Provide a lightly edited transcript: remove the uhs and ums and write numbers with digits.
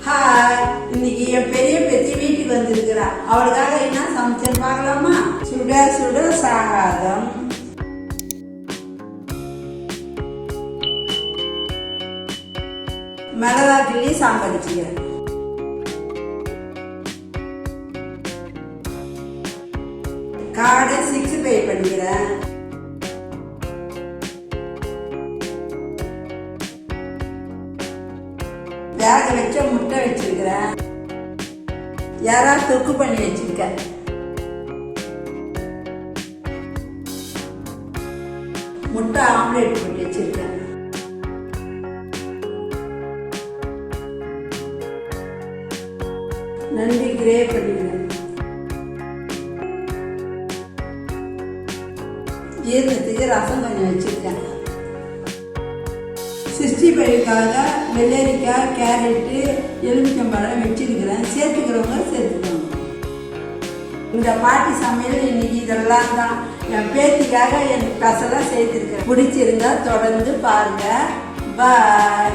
Hi, இன்னைக்கு என் பெரிய பேத்தி வீட்டுக்கு வந்திருக்கிறா. அவளுக்காக என்ன சமைச்சேன்னு பார்க்கலாமா? சுட சுட சாதம், மிளகா கிள்ளி சாம்பார் வச்சுக்கிறேன். காடை 65 பண்ணிக்கிறேன். வேக வச்ச முட்டை வச்சிருக்கிறேன். யாரா தொக்கு பண்ணி வச்சிருக்கேன். முட்டை ஆம்லேட் போட்டு வச்சிருக்கேன். நன்றி கிரே பண்ணிக்கிறேன். ஜீரணத்துக்கு ரசம் கொஞ்சம் வச்சிருக்கேன். 65க்காக வெள்ளரிக்காய், கேரட்டு, எலுமிச்சம்பழம் வச்சிருக்கிறேன். சேர்த்துக்கிறவங்க சேர்த்துக்கோங்க. இந்த பாட்டி சமையல் இன்னைக்கு இதெல்லாம் தான். என் பேத்திக்காக என் பசலாம் செய்திருக்கேன். பிடிச்சிருந்தா தொடர்ந்து பாருங்க. பாய்.